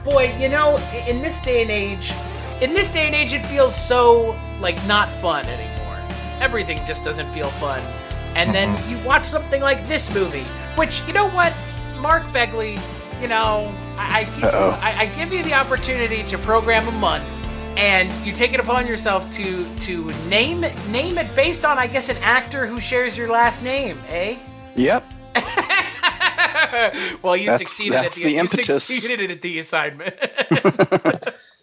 boy, you know, in this day and age, it feels so, like, not fun anymore. Everything just doesn't feel fun. And then you watch something like this movie, which, you know what, Mark Begley, you know, I give you the opportunity to program a month, and you take it upon yourself to name it based on, I guess, an actor who shares your last name, eh? Yep. Well, you succeeded at the assignment.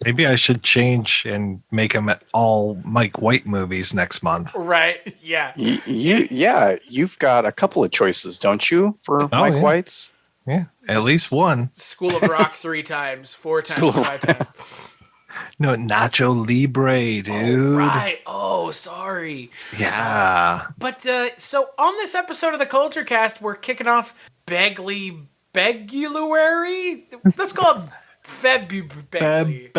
Maybe I should change and make them all Mike White movies next month. Right? Yeah. You've got a couple of choices, don't you, for Mike White's? Yeah, at least one. School of Rock 3 times, 4 times, 5 times. No, Nacho Libre, dude. Oh, right. Oh, sorry. Yeah. But so on this episode of the Culture Cast, we're kicking off Begleyuary. Let's call it Begleyuary.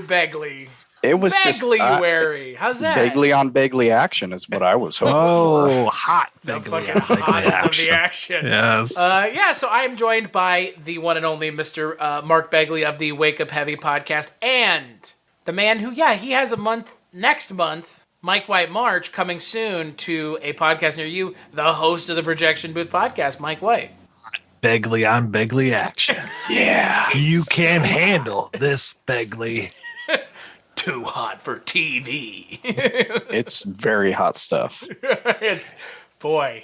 Begley. It was Begleyuary. How's that? Begley on Begley action is what I was hoping for. Oh, hot Begley on Begley of the action. Yes. So I am joined by the one and only Mr. Mark Begley of the Wake Up Heavy podcast, and the man who, he has next month, Mike White March, coming soon to a podcast near you, the host of the Projection Booth podcast, Mike White. Begley on Begley action. Yeah. You can handle this, Begley. Too hot for TV. It's very hot stuff. It's boy,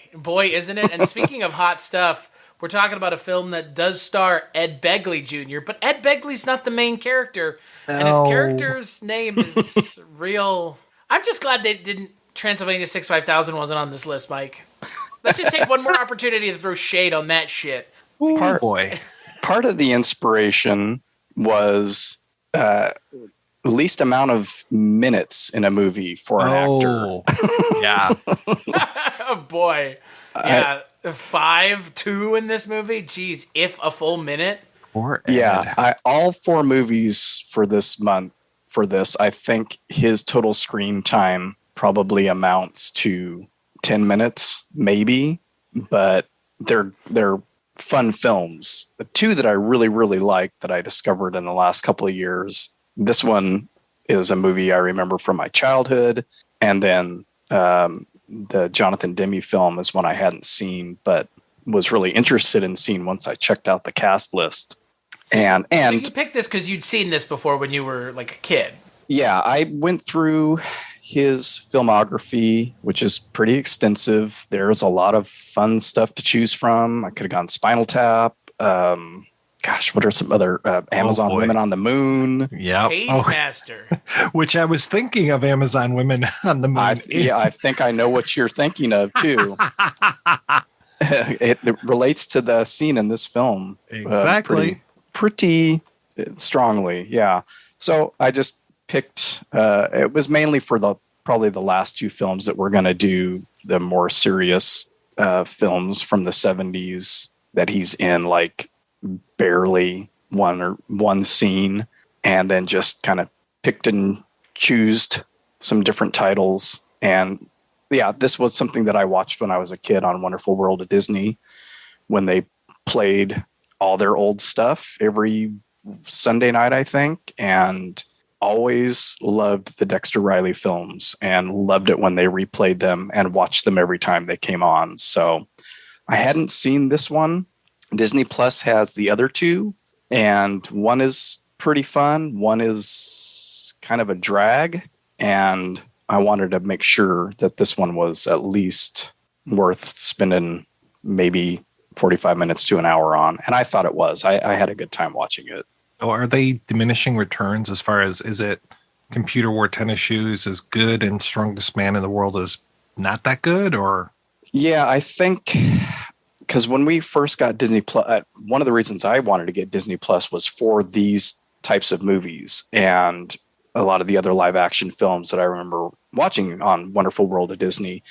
isn't it? And speaking of hot stuff, we're talking about a film that does star Ed Begley Jr., but Ed Begley's not the main character, and his character's name is real. I'm just glad they didn't. Transylvania 65000 wasn't on this list, Mike. Let's just take one more opportunity to throw shade on that shit. Part of the inspiration was least amount of minutes in a movie for an actor. Yeah. Oh, boy. Yeah. 5-2 in this movie. Jeez, if a full minute. All 4 movies for this month, I think his total screen time probably amounts to 10 minutes, maybe, but they're fun films. The 2 that I really, really like that I discovered in the last couple of years, this one is a movie I remember from my childhood, and then the Jonathan Demme film is one I hadn't seen, but was really interested in seeing once I checked out the cast list. So you picked this because you'd seen this before when you were like a kid. Yeah, I went through his filmography, which is pretty extensive. There's a lot of fun stuff to choose from. I could have gone Spinal Tap. What are some other Amazon Women on the Moon? Yeah, Page Master. Which I was thinking of Amazon Women on the Moon. I think I know what you're thinking of too. It relates to the scene in this film exactly, pretty strongly. Yeah. So I just picked. It was mainly for probably the last 2 films that we're going to do, the more serious films from the 70s that he's in, like barely one scene, and then just kind of picked and choosed some different titles. And this was something that I watched when I was a kid on Wonderful World of Disney, when they played all their old stuff every Sunday night, I think, and always loved the Dexter Riley films and loved it when they replayed them and watched them every time they came on. So I hadn't seen this one. Disney Plus has the other 2, and one is pretty fun. One is kind of a drag, and I wanted to make sure that this one was at least worth spending maybe 45 minutes to an hour on. And I thought it was. I had a good time watching it. Oh, are they diminishing returns as far as, is it Computer Wore Tennis Shoes is good and Strongest Man in the World is not that good? Or yeah, I think because when we first got Disney Plus, one of the reasons I wanted to get Disney Plus was for these types of movies and a lot of the other live action films that I remember watching on Wonderful World of Disney,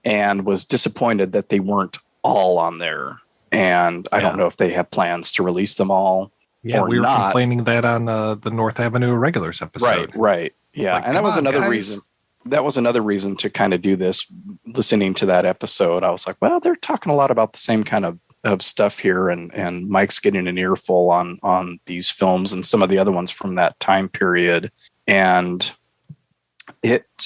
and was disappointed that they weren't all on there. And I don't know if they have plans to release them all. Yeah, we were complaining that on the North Avenue Regulars episode. Right. Yeah, like, and that was another reason. That was another reason to kind of do this. Listening to that episode, I was like, well, they're talking a lot about the same kind of of stuff here, and Mike's getting an earful on these films and some of the other ones from that time period. And it's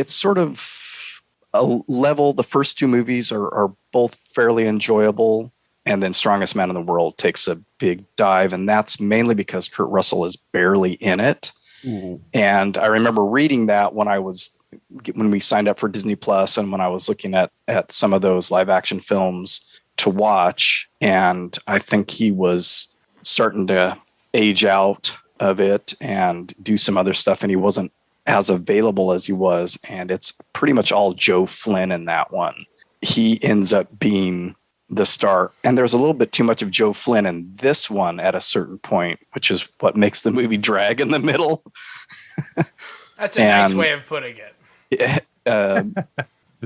sort of a level. The first two movies are both fairly enjoyable, and then Strongest Man in the World takes a big dive, and that's mainly because Kurt Russell is barely in it. Ooh. And I remember reading that when we signed up for Disney Plus, and when I was looking at some of those live action films to watch, and I think he was starting to age out of it and do some other stuff, and he wasn't as available as he was. And it's pretty much all Joe Flynn in that one. He ends up being the star, and there's a little bit too much of Joe Flynn in this one at a certain point, which is what makes the movie drag in the middle. That's a nice way of putting it.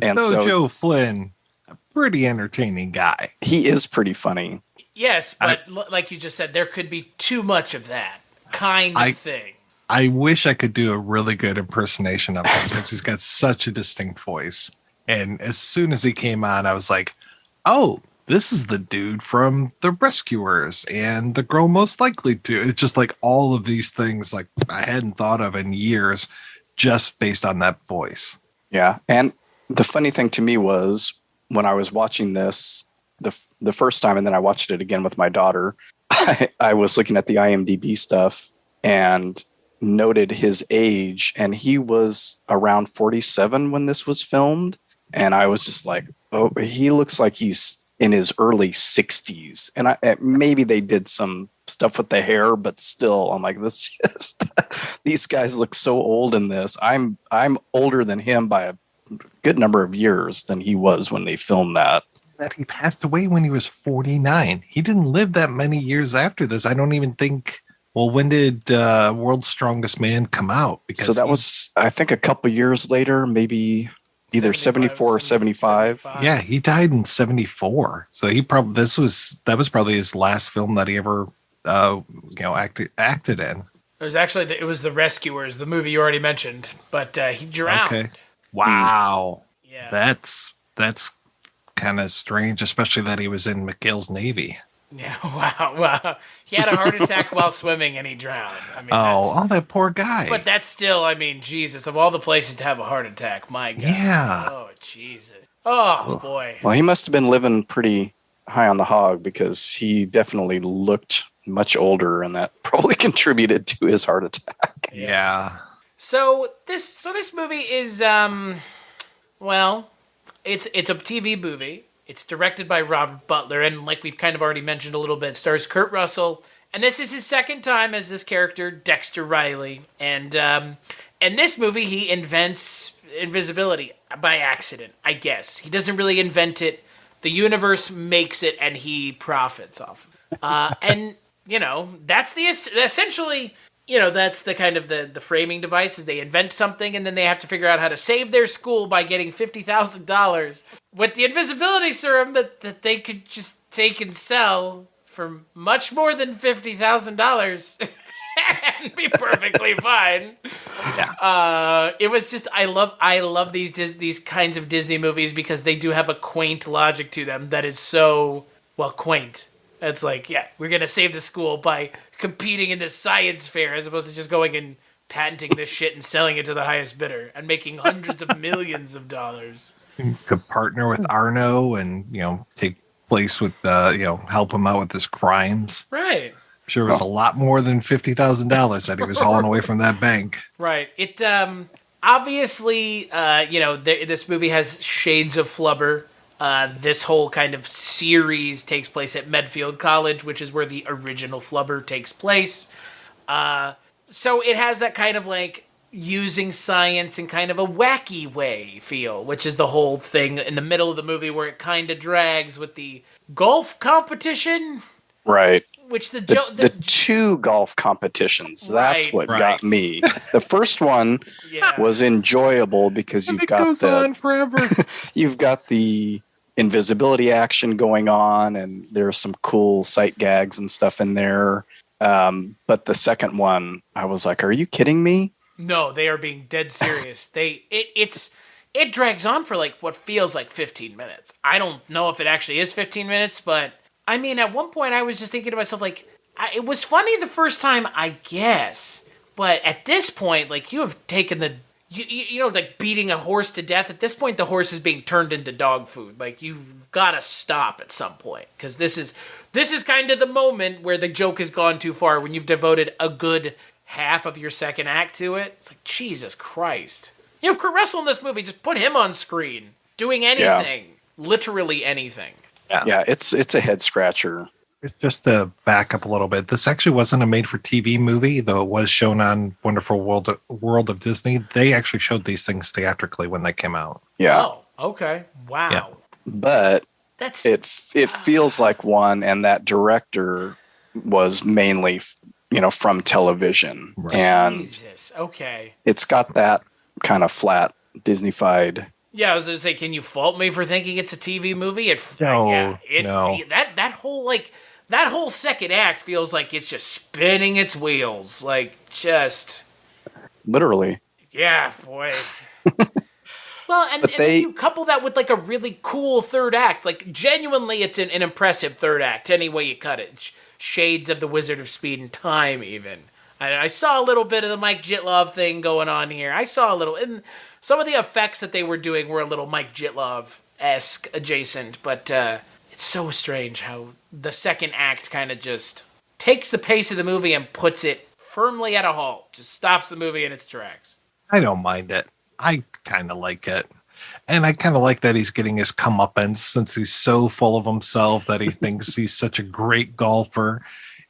So Joe Flynn, a pretty entertaining guy. He is pretty funny. Yes, but like you just said, there could be too much of that kind of thing. I wish I could do a really good impersonation of him because he's got such a distinct voice. And as soon as he came on, I was like, oh, this is the dude from The Rescuers and The Girl Most Likely To. It's just like all of these things like I hadn't thought of in years just based on that voice. Yeah. And the funny thing to me was when I was watching this the first time, and then I watched it again with my daughter, I was looking at the IMDb stuff and noted his age, and he was around 47 when this was filmed. And I was just like, oh, he looks like he's in his early 60s. And maybe they did some stuff with the hair, but still, I'm like, these guys look so old in this. I'm older than him by a good number of years than he was when they filmed that. That he passed away when he was 49. He didn't live that many years after this. I don't even think. Well, when did World's Strongest Man come out? Because so that was, I think, a couple years later, maybe either 74 or 75. Yeah, he died in 74. So he probably that was probably his last film that he ever acted in. It was The Rescuers, the movie you already mentioned, but he drowned. Okay. Wow. Yeah. That's kind of strange, especially that he was in McGill's Navy. Yeah, wow. He had a heart attack while swimming and he drowned. I mean, that poor guy. But that's still, I mean, Jesus, of all the places to have a heart attack, my God. Yeah. Oh, Jesus. Oh, boy. Well, he must have been living pretty high on the hog because he definitely looked much older, and that probably contributed to his heart attack. Yeah. So this movie is, it's a TV movie. It's directed by Robert Butler, and like we've kind of already mentioned a little bit, stars Kurt Russell, and this is his second time as this character, Dexter Riley. And in this movie, he invents invisibility by accident, I guess. He doesn't really invent it. The universe makes it, and he profits off it. And, that's essentially... that's the kind of the framing device is they invent something and then they have to figure out how to save their school by getting $50,000 with the invisibility serum that they could just take and sell for much more than $50,000 and be perfectly fine. Yeah. It was just, I love these kinds of Disney movies because they do have a quaint logic to them that is so, quaint. It's like, yeah, we're going to save the school by competing in this science fair as opposed to just going and patenting this shit and selling it to the highest bidder and making hundreds of millions of dollars. You could partner with Arno and, take place with, help him out with his crimes. Right. I'm sure it was a lot more than $50,000 that he was hauling away from that bank. Right. It, obviously, this movie has shades of Flubber. This whole kind of series takes place at Medfield College, which is where the original Flubber takes place. So it has that kind of like using science in kind of a wacky way feel, which is the whole thing in the middle of the movie where it kind of drags with the golf competition. Right. Which the two golf competitions. That's what got me. The first one was enjoyable because you've got the invisibility action going on, and there's some cool sight gags and stuff in there. But the second one, I was like, "Are you kidding me?" No, they are being dead serious. it drags on for like what feels like 15 minutes. I don't know if it actually is 15 minutes, but I mean, at one point I was just thinking to myself, like, it was funny the first time, I guess, but at this point, like, you have taken the, you know, like beating a horse to death. At this point, the horse is being turned into dog food. Like, you've got to stop at some point, because this is kind of the moment where the joke has gone too far, when you've devoted a good half of your second act to it. It's like, Jesus Christ. You have Kurt Russell in this movie. Just put him on screen doing anything, literally anything. Yeah, it's a head scratcher. Just to back up a little bit, this actually wasn't a made-for-TV movie, though it was shown on Wonderful World of Disney. They actually showed these things theatrically when they came out. Yeah. Oh, okay. Wow. Yeah. But it feels like one, and that director was mainly, from television. Right. And Jesus. Okay. It's got that kind of flat Disney-fied. Yeah, I was going to say, can you fault me for thinking it's a TV movie? No. That whole second act feels like it's just spinning its wheels, like just literally. Yeah, boy. Well, and then you couple that with like a really cool third act. Like, genuinely, it's an impressive third act. Any way you cut it, shades of the Wizard of Speed and Time, even. I saw a little bit of the Mike Jitlov thing going on here. I saw a little, and some of the effects that they were doing were a little Mike Jitlov-esque adjacent, but it's so strange how the second act kind of just takes the pace of the movie and puts it firmly at a halt. Just stops the movie in its tracks. I don't mind it. I kind of like it. And I kind of like that he's getting his comeuppance, since he's so full of himself that he thinks he's such a great golfer.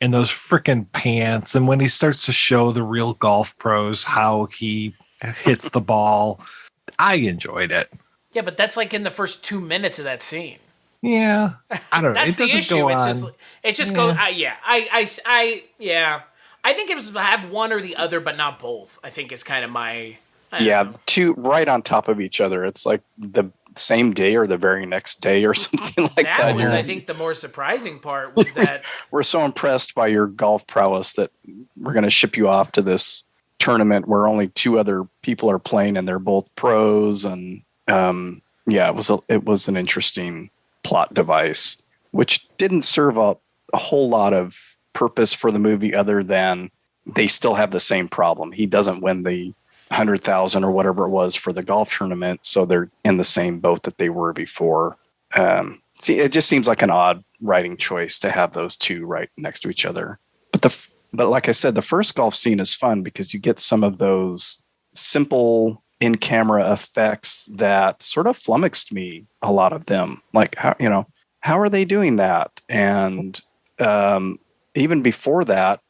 In those freaking pants, and when he starts to show the real golf pros how he hits the ball, I enjoyed it. Yeah, but that's like in the first 2 minutes of that scene. Yeah, I don't know. That's it the issue. Go it just goes. I think it was have one or the other, but not both. I think is kind of my. Two right on top of each other. It's like the same day or the very next day or something like that. That was, I think, the more surprising part was that we're so impressed by your golf prowess that we're going to ship you off to this tournament where only 2 other people are playing and they're both pros. And it was an interesting plot device, which didn't serve a whole lot of purpose for the movie other than they still have the same problem. He doesn't win the 100,000 or whatever it was for the golf tournament, so they're in the same boat that they were before. It just seems like an odd writing choice to have those 2 right next to each other. But like I said, the first golf scene is fun because you get some of those simple in-camera effects that sort of flummoxed me. A lot of them, like how are they doing that? And even before that,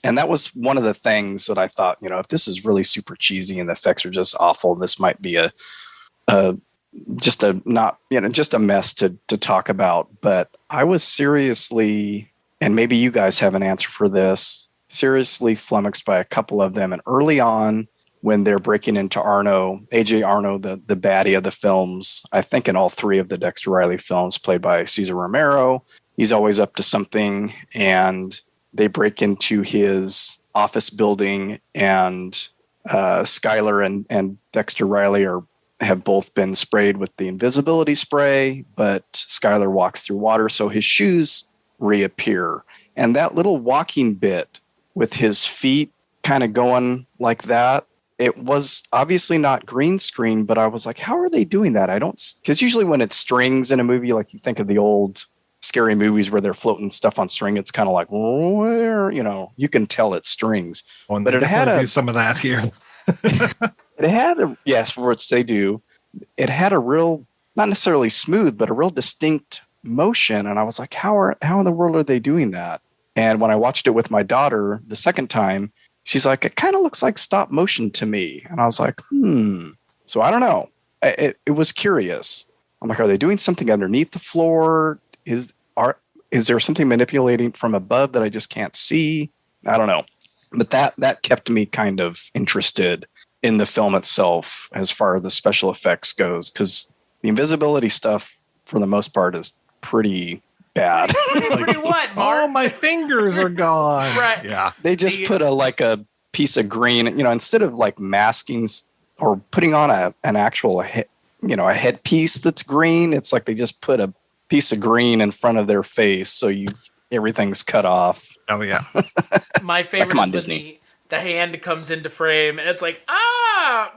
and that was one of the things that I thought, if this is really super cheesy and the effects are just awful, this might be just a mess to talk about. But I was seriously, and maybe you guys have an answer for this, seriously flummoxed by a couple of them. And early on, when they're breaking into AJ Arno, the baddie of the films, I think in all 3 of the Dexter Riley films, played by Cesar Romero, he's always up to something, and they break into his office building, and Skyler and Dexter Riley have both been sprayed with the invisibility spray, but Skyler walks through water, so his shoes reappear. And that little walking bit with his feet kind of going like that, it was obviously not green screen, but I was like, how are they doing that? Because usually when it's strings in a movie, like you think of the old scary movies where they're floating stuff on string, it's kind of like, where, you can tell it's strings. But it had do some of that here. It had for which they do. It had a real, not necessarily smooth, but a real distinct motion. And I was like, how in the world are they doing that? And when I watched it with my daughter the second time, she's like, it kind of looks like stop motion to me. And I was like, So I don't know. It was curious. I'm like, are they doing something underneath the floor? Is there something manipulating from above that I just can't see? I don't know. But that kept me kind of interested in the film itself as far as the special effects goes, because the invisibility stuff, for the most part, is pretty bad. Pretty what, Mark? Oh, my fingers are gone. Right. Yeah. They just put a piece of green, instead of like masking or putting on an actual a headpiece that's green. It's like they just put a piece of green in front of their face, so everything's cut off. Oh yeah. My favorite is when the hand comes into frame, and it's like,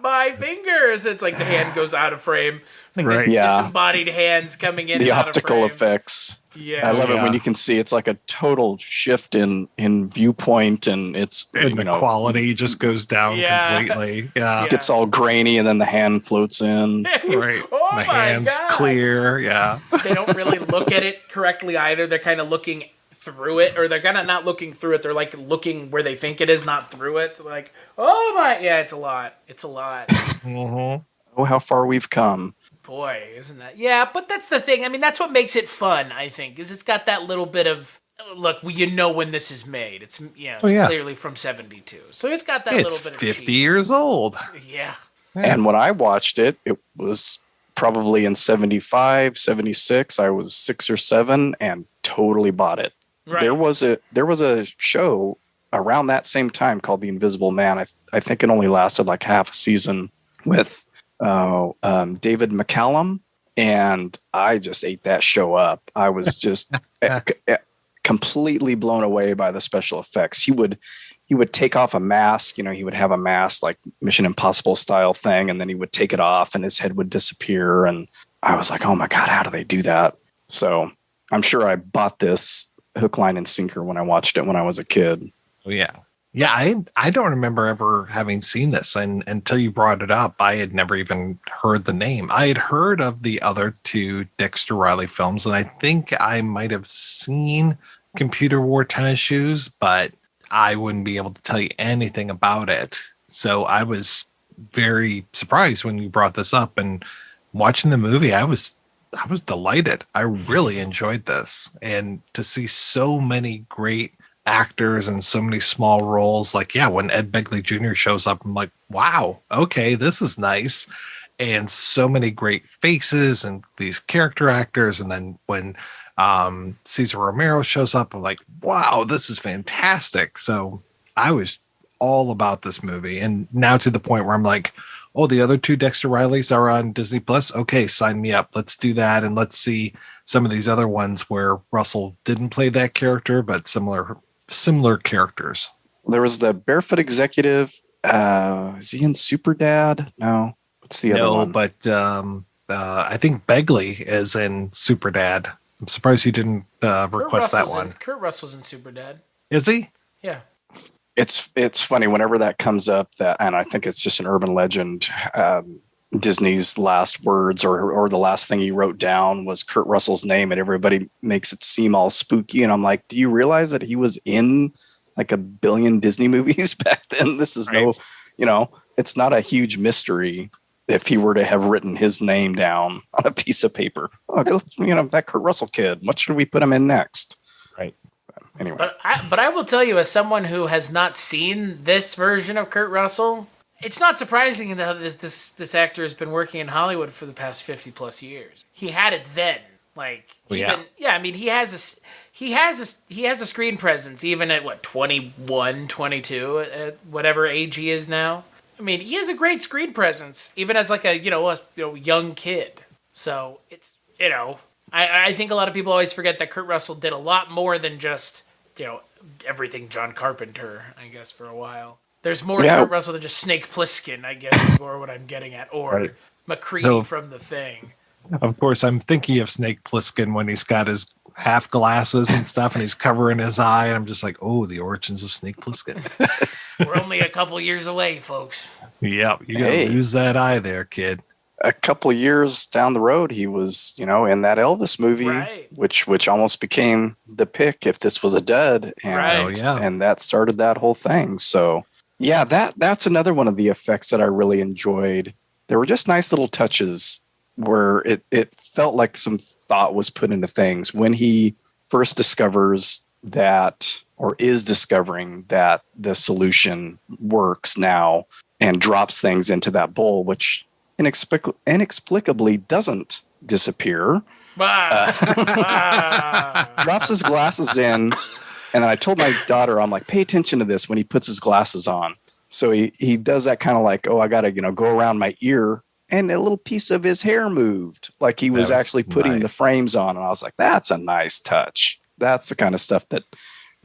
my fingers. It's like the hand goes out of frame. It's like this disembodied hands coming in. The and optical out of frame. effects. Yeah, I love it when you can see it's like a total shift in viewpoint, and the quality just goes down completely. Yeah, it gets all grainy, and then the hand floats in. Right, the hand's clear. Yeah, they don't really look at it correctly either. They're kind of looking through it, or they're kind of not looking through it. They're like looking where they think it is, not through it. So like, oh my, yeah, it's a lot. It's a lot. Oh, how far we've come. Boy, isn't that? Yeah, but that's the thing. I mean, that's what makes it fun, I think, is it's got that little bit of, look, when this is made. It's clearly from 72. So it's got that little bit of 50 years old. Yeah. And when I watched it, it was probably in 75, 76. I was 6 or 7 and totally bought it. Right. There was a show around that same time called The Invisible Man. I think it only lasted like half a season with David McCallum, and I just ate that show up. I was just completely blown away by the special effects. He would take off a mask, he would have a mask like Mission Impossible style thing, and then he would take it off and his head would disappear, and I was like, oh my God, how do they do that? So I'm sure I bought this hook, line, and sinker when I watched it when I was a kid. Oh yeah. Yeah, I don't remember ever having seen this, and until you brought it up, I had never even heard the name. I had heard of the other 2 Dexter Riley films, and I think I might have seen Computer Wore Tennis Shoes, but I wouldn't be able to tell you anything about it. So I was very surprised when you brought this up, and watching the movie, I was delighted. I really enjoyed this, and to see so many great actors and so many small roles, like when Ed Begley Jr. shows up, I'm like, wow, okay, this is nice. And so many great faces and these character actors, and then when Cesar Romero shows up, I'm like, wow, this is fantastic. So I was all about this movie, and now to the point where I'm like, oh, the other 2 Dexter Rileys are on Disney Plus. Okay, sign me up. Let's do that, and let's see some of these other ones where Russell didn't play that character, but similar characters. There was the Barefoot Executive. Is he in Superdad? No. What's the other one? But I think Begley is in Superdad. I'm surprised you didn't request that one. Kurt Russell's in Superdad. Is he? Yeah. It's funny whenever that comes up, that, and I think it's just an urban legend. Disney's last words or the last thing he wrote down was Kurt Russell's name, and everybody makes it seem all spooky. And I'm like, do you realize that he was in like a billion Disney movies back then? This is it's not a huge mystery if he were to have written his name down on a piece of paper. Oh, that Kurt Russell kid, what should we put him in next? Right. Anyway. But I will tell you, as someone who has not seen this version of Kurt Russell, it's not surprising that this actor has been working in Hollywood for the past 50 plus years. He had it then, like I mean, he has a screen presence even at 21, 22, at whatever age he is now. I mean, he has a great screen presence even as like a young kid. So it's I think a lot of people always forget that Kurt Russell did a lot more than just everything John Carpenter, I guess, for a while. There's more to Kurt Russell than just Snake Plissken, I guess, is more what I'm getting at. Or McCready from The Thing. Of course, I'm thinking of Snake Plissken when he's got his half glasses and stuff, and he's covering his eye, and I'm just like, oh, the origins of Snake Plissken. We're only a couple years away, folks. Yep, you gotta lose that eye there, kid. A couple years down the road, he was, in that Elvis movie, which almost became the pick if this was a dud. And, and that started that whole thing. So... yeah, that's another one of the effects that I really enjoyed. There were just nice little touches where it felt like some thought was put into things. When he first discovers that, or is discovering that the solution works now, and drops things into that bowl, which inexplicably doesn't disappear. Drops his glasses in. And I told my daughter, I'm like, pay attention to this when he puts his glasses on. So he does that kind of like, oh, I got to, go around my ear, and a little piece of his hair moved. Like he was actually putting the frames on. And I was like, that's a nice touch. That's the kind of stuff that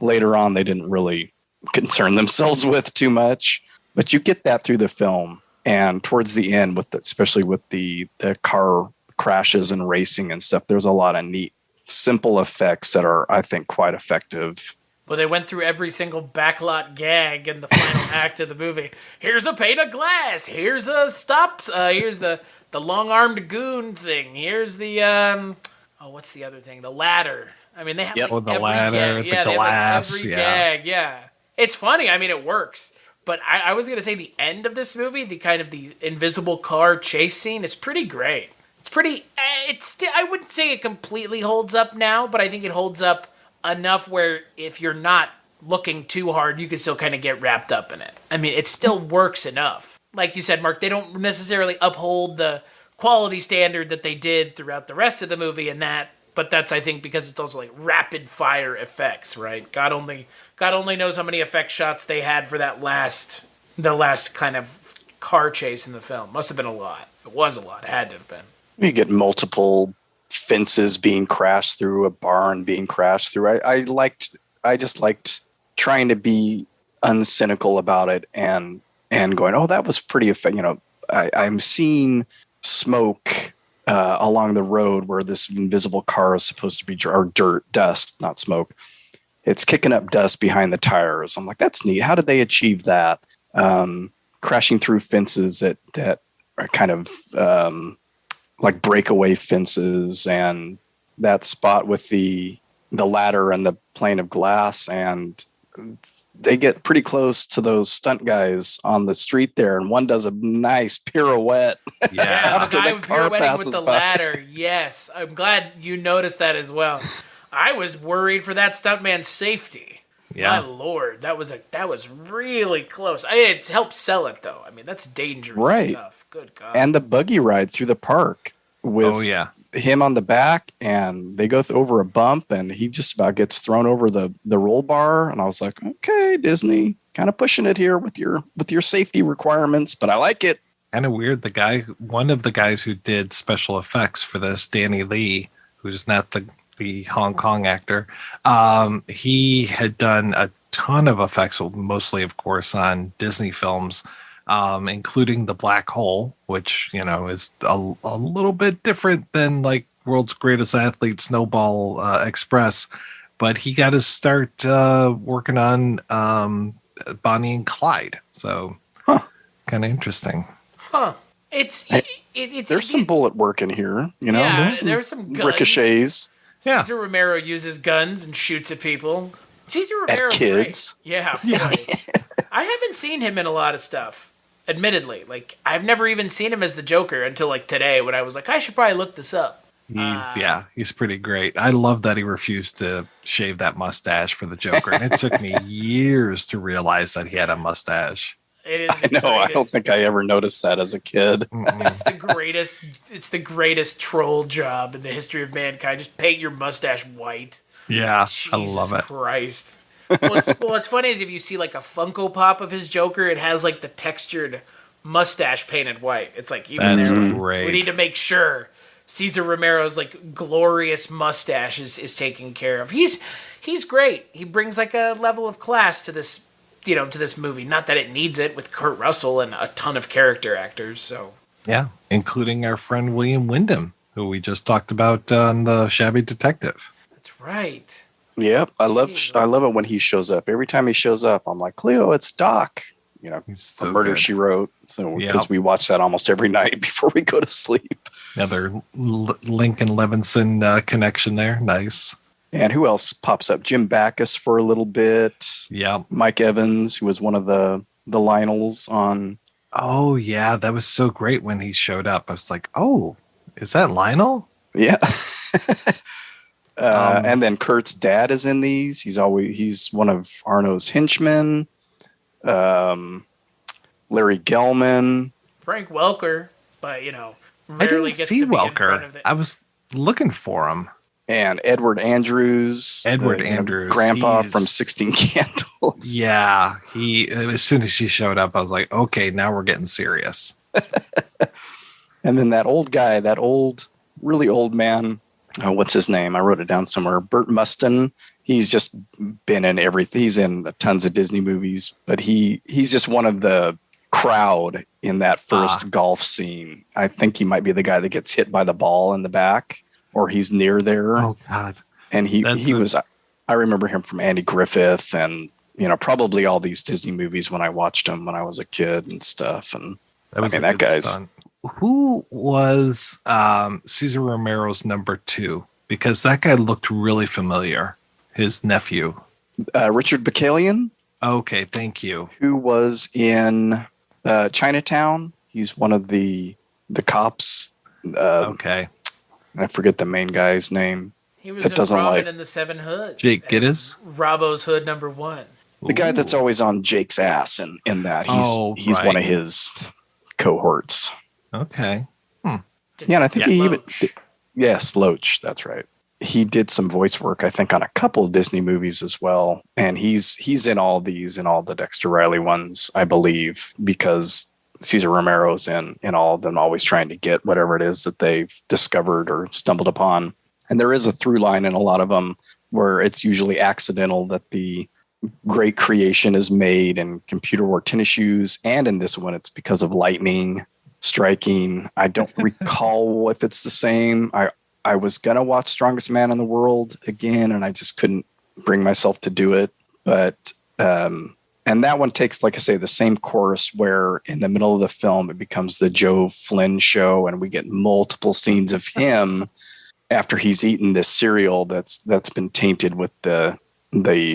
later on they didn't really concern themselves with too much. But you get that through the film. And towards the end, especially with the car crashes and racing and stuff, there's a lot of neat, simple effects that are, I think, quite effective. Well, they went through every single backlot gag in the final act of the movie. Here's a pane of glass. Here's a stop. Here's the long-armed goon thing. Here's the what's the other thing? The ladder. I mean, they have like the every ladder, gag. the glass. Every gag. Yeah, it's funny. I mean, it works. But I was gonna say the end of this movie, the invisible car chase scene, is pretty great. It's pretty. I wouldn't say it completely holds up now, but I think it holds up enough where if you're not looking too hard, you can still kind of get wrapped up in it. I mean, it still works enough. Like you said, Mark, they don't necessarily uphold the quality standard that they did throughout the rest of the movie but that's, I think, because it's also like rapid fire effects, right? God only knows how many effect shots they had for the last kind of car chase in the film. Must have been a lot. It was a lot. It had to have been. You get multiple fences being crashed through, a barn being crashed through. I just liked trying to be uncynical about it and going, oh, that was pretty effective. I'm seeing smoke along the road where this invisible car is supposed to be, or dust, not smoke. It's kicking up dust behind the tires. I'm like, that's neat. How did they achieve that? Crashing through fences that are kind of like breakaway fences, and that spot with the ladder and the plane of glass, and they get pretty close to those stunt guys on the street there, and one does a nice pirouette. Yeah, the guy pirouetting with the ladder. Yes, I'm glad you noticed that as well. I was worried for that stuntman's safety. Yeah. My Lord, that was really close. It helped sell it though. I mean, that's dangerous stuff. Good God. And the buggy ride through the park with him on the back, and they go over a bump, and he just about gets thrown over the roll bar. And I was like, okay, Disney, kind of pushing it here with your safety requirements, but I like it. Kind of weird. One of the guys who did special effects for this, Danny Lee, who's not the Hong Kong actor, he had done a ton of effects, mostly, of course, on Disney films, including The Black Hole, which, is a little bit different than like World's Greatest Athlete, Snowball Express. But he got his start working on Bonnie and Clyde. So kind of interesting. Huh. There's some bullet work in here. There's some guns. Ricochets. Yeah. Cesar Romero uses guns and shoots at people. Cesar Romero's at kids. Great. Yeah. I haven't seen him in a lot of stuff, admittedly. Like, I've never even seen him as the Joker until like today, when I was like, I should probably look this up. He's pretty great. I love that he refused to shave that mustache for the Joker, and it took me years to realize that he had a mustache. It is. I know. I don't think I ever noticed that as a kid. It's the greatest. It's the greatest troll job in the history of mankind. Just paint your mustache white. Yeah, Jesus I love it. Christ. What's funny is if you see like a Funko Pop of his Joker, it has like the textured mustache painted white. It's like even there, great. We need to make sure Cesar Romero's like glorious mustache is taken care of. He's great. He brings like a level of class to this. To this movie. Not that it needs it, with Kurt Russell and a ton of character actors. So yeah, including our friend William Wyndham, who we just talked about on The Shabby Detective. That's right. Yep, I love it when he shows up. Every time he shows up, I'm like, Cleo, it's Doc. He's so Murder good. She Wrote. So because we watch that almost every night before we go to sleep. Another Lincoln Levinson connection there. Nice. And who else pops up? Jim Backus for a little bit. Yeah. Mike Evans, who was one of the Lionels on. Oh, yeah. That was so great when he showed up. I was like, oh, is that Lionel? Yeah. And then Kurt's dad is in these. He's one of Arno's henchmen. Larry Gelman. Frank Welker, but, rarely gets to be Welker. in front of it. I was looking for him. and Edward Andrews. Edward Andrews. Grandpa from 16 Candles. Yeah. As soon as she showed up, I was like, okay, now we're getting serious. And then that old guy, really old man. Oh, what's his name? I wrote it down somewhere. Burt Mustin. He's just been in everything. He's in tons of Disney movies, but he's just one of the crowd in that first golf scene. I think he might be the guy that gets hit by the ball in the back, or he's near there. Oh God! And he was. I remember him from Andy Griffith, and probably all these Disney movies when I watched them when I was a kid and stuff. And that guy's. Stunt. Who was Cesar Romero's number 2? Because that guy looked really familiar. His nephew, Richard Bacalian. Okay, thank you. Who was in Chinatown? He's one of the cops. Okay, I forget the main guy's name. He was in Robin and the Seven Hoods. Jake Gittes? Robbo's Hood number 1. The guy that's always on Jake's ass in that. He's one of his cohorts. Okay. Yeah, and I think he even... Yes, Loach. That's right. He did some voice work, I think, on a couple of Disney movies as well. And he's in all these, in all the Dexter Riley ones, I believe, because Cesar Romero's in all of them, always trying to get whatever it is that they've discovered or stumbled upon. And there is a through line in a lot of them where it's usually accidental that the great creation is made and computer wore tennis shoes. And in this one, it's because of lightning striking. I don't recall if it's the same. I was going to watch Strongest Man in the World again, and I just couldn't bring myself to do it. But, and that one takes, like I say, the same course where in the middle of the film, it becomes the Joe Flynn show, and we get multiple scenes of him after he's eaten this cereal that's been tainted with the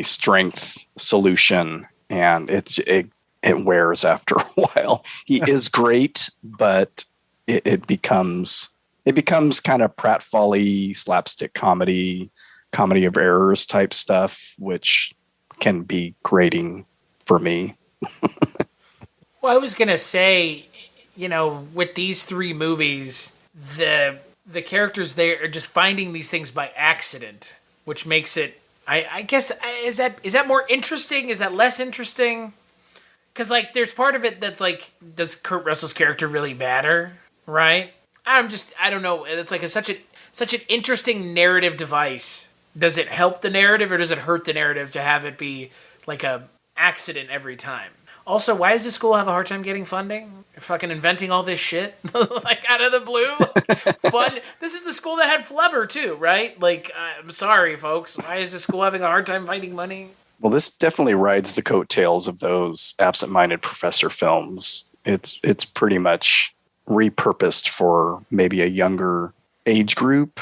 strength solution. And it wears after a while. He is great, but it becomes kind of pratfall-y slapstick comedy of errors type stuff, which can be grating for me. Well, I was gonna say, with these 3 movies, the characters there are just finding these things by accident, which makes it. I guess is that more interesting? Is that less interesting? Because, there's part of it that's does Kurt Russell's character really matter, right? I don't know. It's such an interesting narrative device. Does it help the narrative or does it hurt the narrative to have it be like a accident every time? Also, why does the school have a hard time getting funding? They're fucking inventing all this shit, out of the blue. Fun. This is the school that had Flubber too, right? I'm sorry, folks. Why is the school having a hard time finding money? Well, this definitely rides the coattails of those Absent-Minded Professor films. It's pretty much repurposed for maybe a younger age group.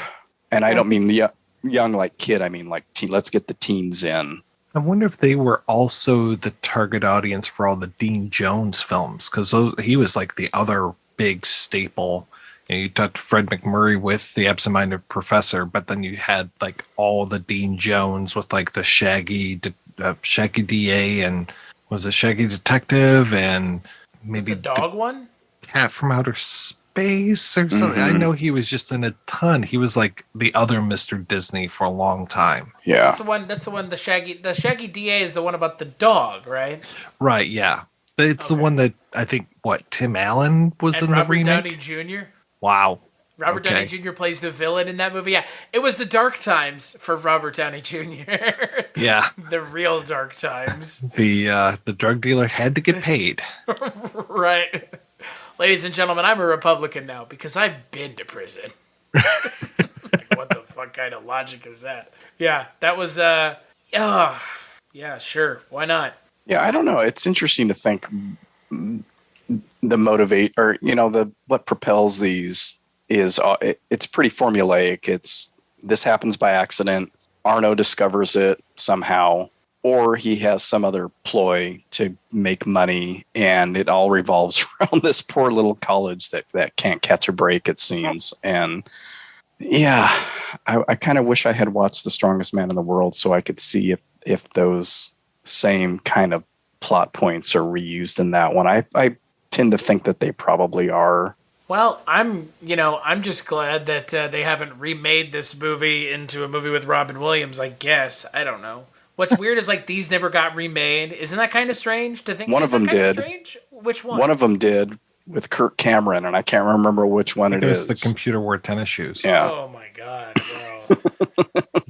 And I don't mean the young like kid. I mean teen. Let's get the teens in. I wonder if they were also the target audience for all the Dean Jones films, because he was the other big staple. You talked Fred McMurray with the Absent-Minded Professor, but then you had all the Dean Jones with the Shaggy DA, and was it Shaggy Detective, and maybe the dog one, Cat from Outer Space or something. I know he was just in a ton. He was the other Mr. Disney for a long time. Yeah, that's the one. The Shaggy DA is the one about the dog, right? Right. Yeah, it's the one that I think Tim Allen was in the remake. Robert Downey Jr. Wow. Robert Downey Jr. plays the villain in that movie. Yeah, it was the dark times for Robert Downey Jr. Yeah, the real dark times. The drug dealer had to get paid. Right. Ladies and gentlemen, I'm a Republican now because I've been to prison. What the fuck kind of logic is that? Yeah, that was yeah, sure. Why not? Yeah, I don't know. It's interesting to think the motivate or what propels these is it's pretty formulaic. This happens by accident. Arno discovers it somehow, or he has some other ploy to make money, and it all revolves around this poor little college that can't catch a break, it seems. And yeah, I kind of wish I had watched The Strongest Man in the World so I could see if those same kind of plot points are reused in that one. I tend to think that they probably are. Well, I'm just glad that they haven't remade this movie into a movie with Robin Williams, I guess. I don't know. What's weird is like these never got remade. Isn't that kind of strange to think? One of them did. Strange? Which one? One of them did with Kirk Cameron, and I can't remember which one it is. The computer wore tennis shoes. Yeah. Oh my god, bro.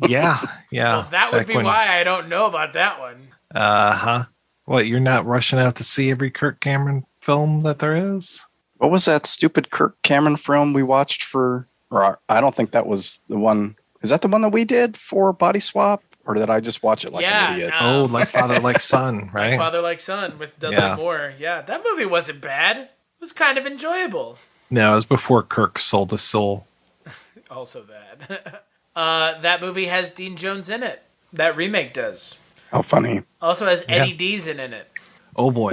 Yeah. Well, that would be why I don't know about that one. Uh-huh. What, you're not rushing out to see every Kirk Cameron film that there is? What was that stupid Kirk Cameron film we watched for? Or I don't think that was the one. Is that the one that we did for Body Swap? Or did I just watch it like an idiot? Like Father, Like Son, right? Like Father, Like Son with Dudley Moore. Yeah, that movie wasn't bad. It was kind of enjoyable. No, it was before Kirk sold his soul. Also that. That movie has Dean Jones in it. That remake does. How funny. Also has Eddie Deason in it. Oh, boy.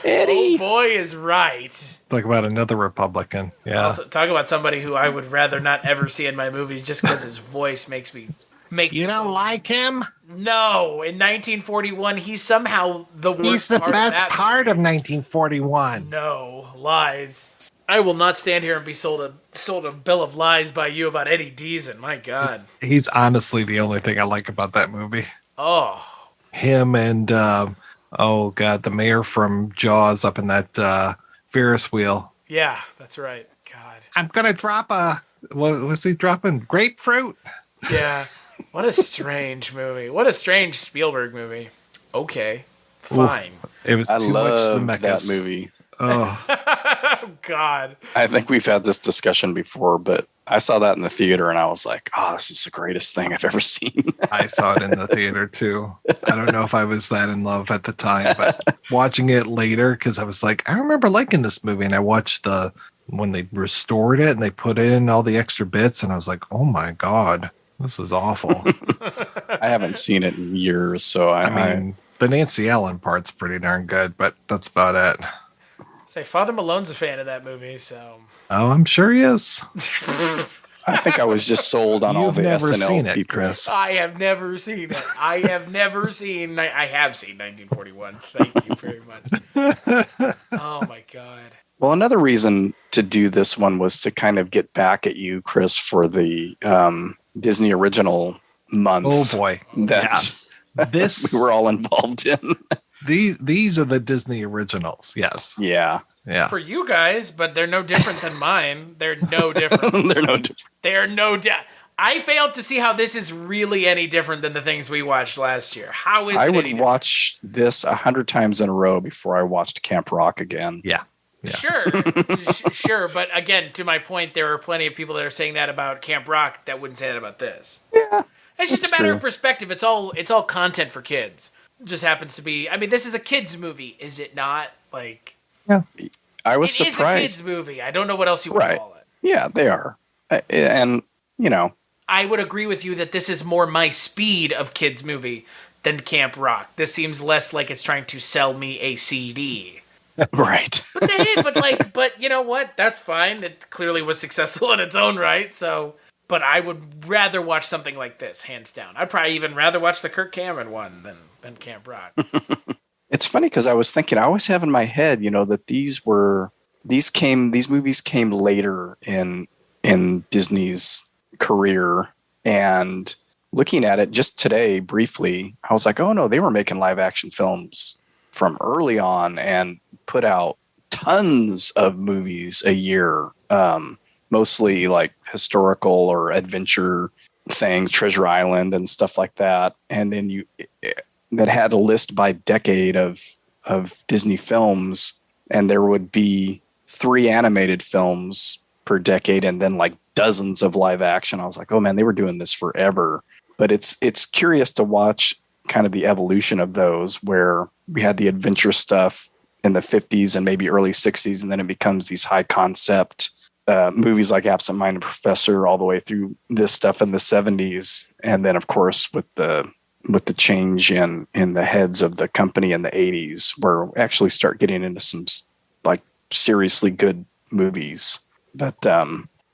Eddie. Oh, boy is right. Talk about another Republican. Yeah. Also, talk about somebody who I would rather not ever see in my movies just because his voice makes me... You don't like him? No. In 1941, he's somehow the worst He's the best part of movie. 1941. No. Lies. I will not stand here and be sold a bill of lies by you about Eddie Deason. My God. He's honestly the only thing I like about that movie. Oh. Him and, the mayor from Jaws up in that Ferris wheel. Yeah, that's right. God. I'm going to drop what was he dropping? Grapefruit? Yeah. What a strange movie. What a strange Spielberg movie. Okay. Fine. Ooh, it was too much Zemeckis. That movie. Oh. Oh, God. I think we've had this discussion before, but I saw that in the theater and I was like, oh, this is the greatest thing I've ever seen. I saw it in the theater too. I don't know if I was that in love at the time, but watching it later, because I was like, I remember liking this movie, and I watched when they restored it and they put in all the extra bits, and I was like, oh my God, this is awful. I haven't seen it in years, so I mean, the Nancy Allen part's pretty darn good, but that's about it. Say, Father Malone's a fan of that movie, so... Oh, I'm sure he is. I think I was just sold on all the never SNL seen it, people. Chris. I have never seen it. I have seen 1941. Thank you very much. Oh, my God. Well, another reason to do this one was to kind of get back at you, Chris, for the Disney original month. Oh, boy. That we were all involved in. These are the Disney originals. Yes. Yeah. Yeah. For you guys, but they're no different than mine. They're no different. They're no different. I failed to see how this is really any different than the things we watched last year. How is it? I would watch this 100 times in a row before I watched Camp Rock again. Yeah. Sure. Sure. But again, to my point, there are plenty of people that are saying that about Camp Rock that wouldn't say that about this. Yeah. It's just a matter of perspective. It's all content for kids. It just happens to be. I mean, this is a kids movie, is it not? Like, yeah, I was surprised. It is a kids movie. I don't know what else you would call it. Yeah, they are, and I would agree with you that this is more my speed of kids movie than Camp Rock. This seems less like it's trying to sell me a CD. Right. But you know what? That's fine. It clearly was successful in its own right. So. But I would rather watch something like this, hands down. I'd probably even rather watch the Kirk Cameron one than Camp Rock. It's funny because I was thinking, I always have in my head, that these movies came later in Disney's career. And looking at it just today briefly, I was like, oh no, they were making live action films from early on and put out tons of movies a year. Mostly like historical or adventure things, Treasure Island and stuff like that. And then that had a list by decade of Disney films, and there would be 3 animated films per decade and then like dozens of live action. I was like, oh man, they were doing this forever. But it's curious to watch kind of the evolution of those, where we had the adventure stuff in the 50s and maybe early 60s, and then it becomes these high concept movies like Absent Minded Professor all the way through this stuff in the 70s. And then, of course, with the change in the heads of the company in the 80s, where we actually start getting into some like seriously good movies. But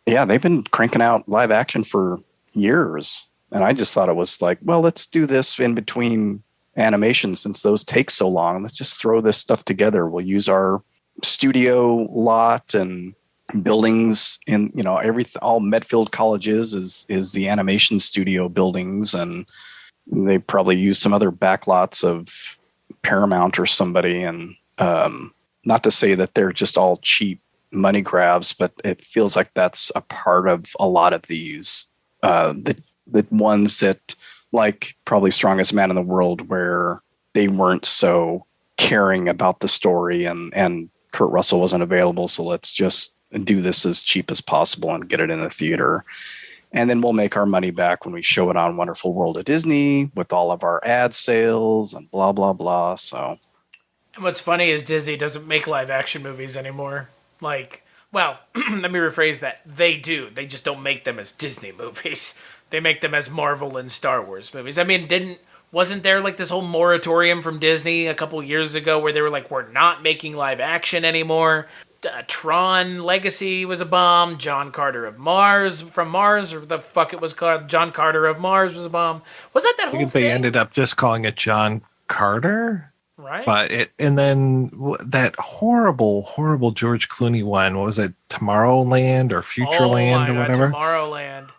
they've been cranking out live action for years. And I just thought it was like, well, let's do this in between animations since those take so long. Let's just throw this stuff together. We'll use our studio lot and buildings in, all Medfield College is the animation studio buildings, and they probably use some other backlots of Paramount or somebody. And not to say that they're just all cheap money grabs, but it feels like that's a part of a lot of these, the ones that, like probably Strongest Man in the World, where they weren't so caring about the story, and Kurt Russell wasn't available, so let's just do this as cheap as possible and get it in the theater. And then we'll make our money back when we show it on Wonderful World of Disney with all of our ad sales and blah, blah, blah. So, and what's funny is Disney doesn't make live action movies anymore. Like, well, let me rephrase that. They do. They just don't make them as Disney movies. They make them as Marvel and Star Wars movies. I mean, wasn't there like this whole moratorium from Disney a couple years ago where they were like, we're not making live action anymore? Tron Legacy was a bomb. John Carter of Mars, from Mars, or the fuck it was called, John Carter of Mars was a bomb. Was that whole thing? They ended up just calling it John Carter, right? But and then that horrible George Clooney one. What was it? Tomorrowland or Futureland or whatever. Tomorrowland.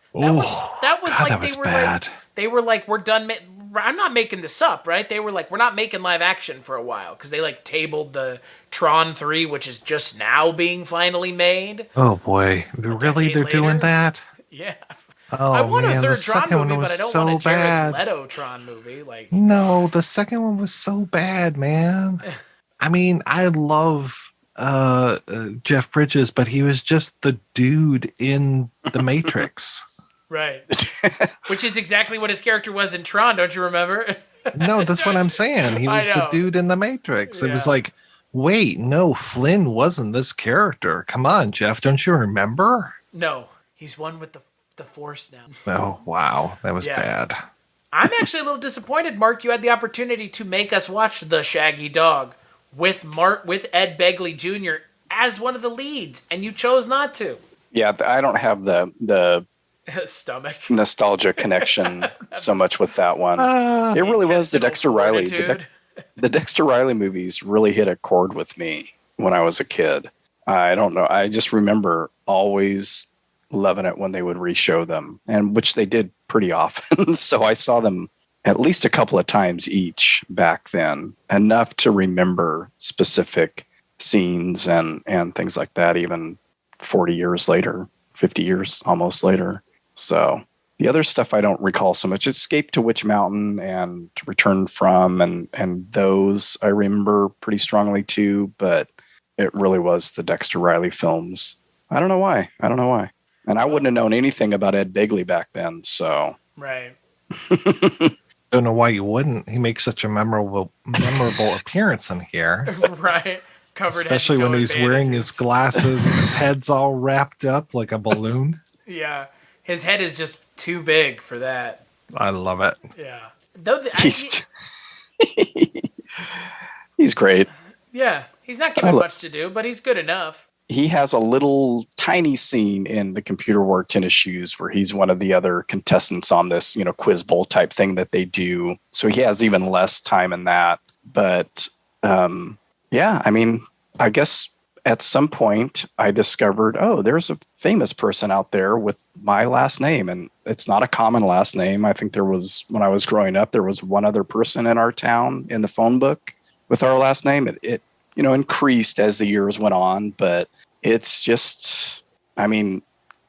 That was bad. They were like, we're done. I'm not making this up, right? They were like, we're not making live action for a while because they like tabled the Tron 3, which is just now being finally made. Oh boy, really? They're doing that? Yeah. Oh, I want man, a third Tron movie, but I don't want a Jared bad. Leto Tron movie. Like, no, the second one was so bad, man. I mean, I love Jeff Bridges, but he was just the dude in The Matrix. Right. Which is exactly what his character was in Tron, don't you remember? No, that's what I'm saying. He was the dude in The Matrix. Yeah. It was like, wait, no, Flynn wasn't this character. Come on, Jeff, don't you remember? No, he's one with the Force now. Oh, wow. That was bad. I'm actually a little disappointed, Mark. You had the opportunity to make us watch The Shaggy Dog with Ed Begley Jr. as one of the leads, and you chose not to. Yeah, I don't have the stomach nostalgia connection so much with that one. It really was the Dexter Riley. The Dexter Riley movies really hit a chord with me when I was a kid. I don't know. I just remember always loving it when they would re-show them, and which they did pretty often. So I saw them at least a couple of times each back then, enough to remember specific scenes and things like that, even 40 years later, 50 years almost later. So the other stuff I don't recall so much. Escape to Witch Mountain and To Return From, and those I remember pretty strongly too, but it really was the Dexter Riley films. I don't know why. And I wouldn't have known anything about Ed Begley back then, so. Right. Don't know why you wouldn't. He makes such a memorable appearance in here. Right. Covered especially when he's wearing his glasses and his head's all wrapped up like a balloon. Yeah. His head is just too big for that. I love it. Yeah. He's great. Yeah. He's not given much to do, but he's good enough. He has a little tiny scene in The Computer Wore Tennis Shoes where he's one of the other contestants on this, quiz bowl type thing that they do. So he has even less time in that. But yeah, I mean, I guess at some point I discovered, there's a famous person out there with my last name, and it's not a common last name. I think when I was growing up, there was one other person in our town in the phone book with our last name. It increased as the years went on, but it's just, I mean,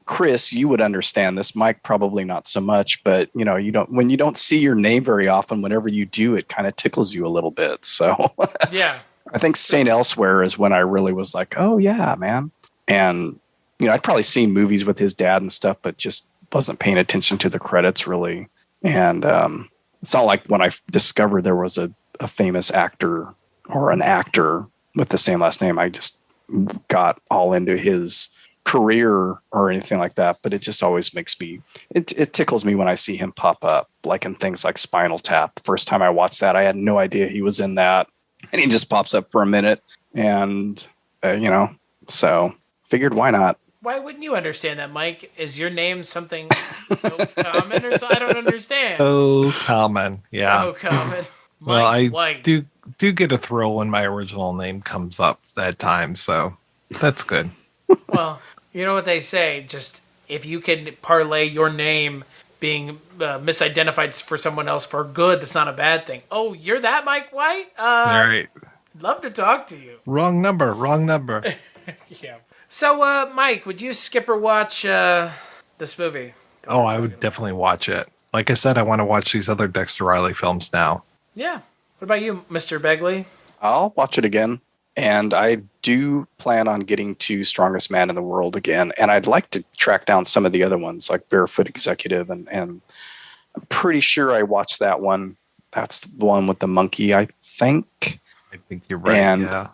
Chris, you would understand this. Mike, probably not so much, but when you don't see your name very often, whenever you do, it kind of tickles you a little bit. So yeah, I think St. Elsewhere is when I really was like, oh yeah, man. And, I'd probably seen movies with his dad and stuff, but just wasn't paying attention to the credits really. And it's not like when I discovered there was a famous actor or an actor with the same last name, I just got all into his career or anything like that. But it just always makes me, it tickles me when I see him pop up, like in things like Spinal Tap. The first time I watched that, I had no idea he was in that. And he just pops up for a minute. And, so figured, why not? Why wouldn't you understand that, Mike? Is your name something so common or so? I don't understand. So common, yeah. So common. Well, I do do get a thrill when my original name comes up at times, so that's good. Well, you know what they say, just if you can parlay your name being misidentified for someone else for good, that's not a bad thing. Oh, you're that Mike White? All right. Love to talk to you. Wrong number. Yeah. So, Mike, would you skip or watch this movie? Oh, I would definitely watch it. Like I said, I want to watch these other Dexter Riley films now. Yeah. What about you, Mr. Begley? I'll watch it again. And I do plan on getting to Strongest Man in the World again. And I'd like to track down some of the other ones, like Barefoot Executive. And I'm pretty sure I watched that one. That's the one with the monkey, I think. I think you're right, yeah.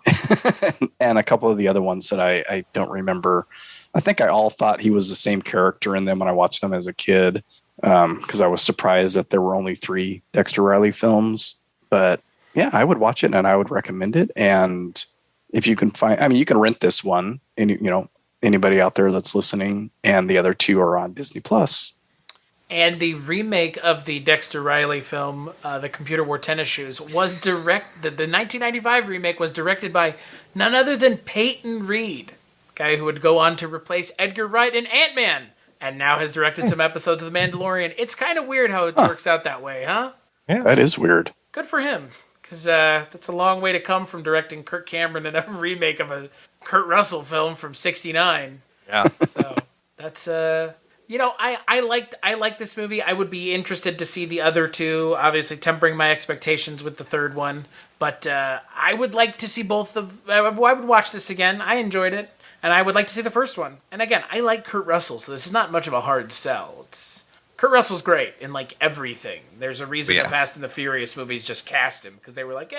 And a couple of the other ones that I don't remember. I think I all thought he was the same character in them when I watched them as a kid. Because I was surprised that there were only 3 Dexter Riley films. But yeah, I would watch it and I would recommend it. And if you can find, I mean, you can rent this one, and you know, anybody out there that's listening, and the other 2 are on Disney Plus. And the remake of the Dexter Riley film, The Computer Wore Tennis Shoes, was the 1995 remake was directed by none other than Peyton Reed, guy who would go on to replace Edgar Wright in Ant-Man, and now has directed some episodes of The Mandalorian. It's kind of weird how it works out that way, huh? Yeah, that is weird. Good for him, because that's a long way to come from directing Kirk Cameron in a remake of a Kurt Russell film from '69. Yeah. So that's you know, I liked this movie. I would be interested to see the other 2, obviously tempering my expectations with the third one. But I would like to see both of. I would watch this again. I enjoyed it. And I would like to see the first one. And again, I like Kurt Russell, so this is not much of a hard sell. Kurt Russell's great in, like, everything. There's a reason the Fast and the Furious movies just cast him, because they were like,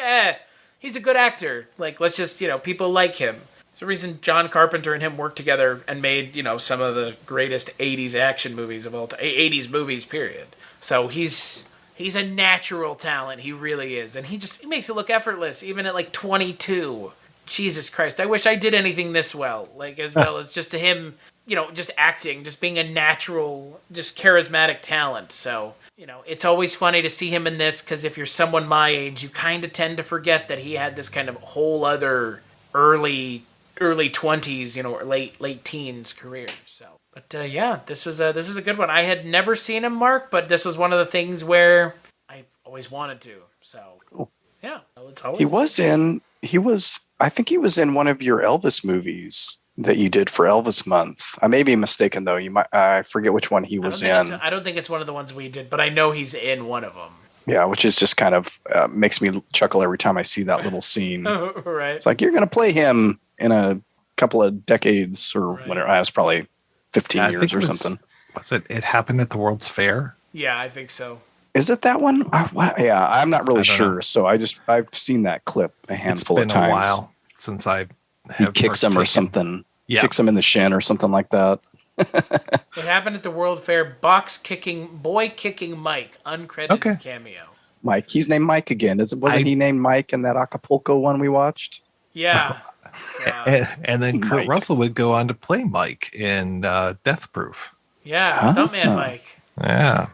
he's a good actor. Like, let's just, people like him. There's a reason John Carpenter and him worked together and made, some of the greatest 80s action movies of all time. 80s movies, period. So he's a natural talent. He really is. And he makes it look effortless, even at, like, 22. Jesus Christ, I wish I did anything this well. Like, as well as just to him, just acting, just being a natural, just charismatic talent. So, it's always funny to see him in this, because if you're someone my age, you kind of tend to forget that he had this kind of whole other early 20s, or late teens career. So, but yeah, this was a good one. I had never seen him, Mark, but this was one of the things where I always wanted to. So, yeah, it's always I think he was in one of your Elvis movies that you did for Elvis Month. I may be mistaken, though. I forget which one he was in. I don't think it's one of the ones we did, but I know he's in one of them. Yeah, which is just kind of makes me chuckle every time I see that little scene. Right. It's like, you're going to play him in a couple of decades, or whatever. I was probably 15 years or something. Was it It Happened at the World's Fair? Yeah, I think so. Is it that one? Yeah, I'm not really sure. So I've seen that clip a handful of times. It's been a while since he kicks him or something. Yeah. Kicks him in the shin or something like that. It Happened at the World Fair. Boy kicking Mike, uncredited cameo. Mike, he's named Mike again. Wasn't he named Mike in that Acapulco one we watched? Yeah. And then Kurt Russell would go on to play Mike in Death Proof. Yeah, Stuntman Mike. Yeah.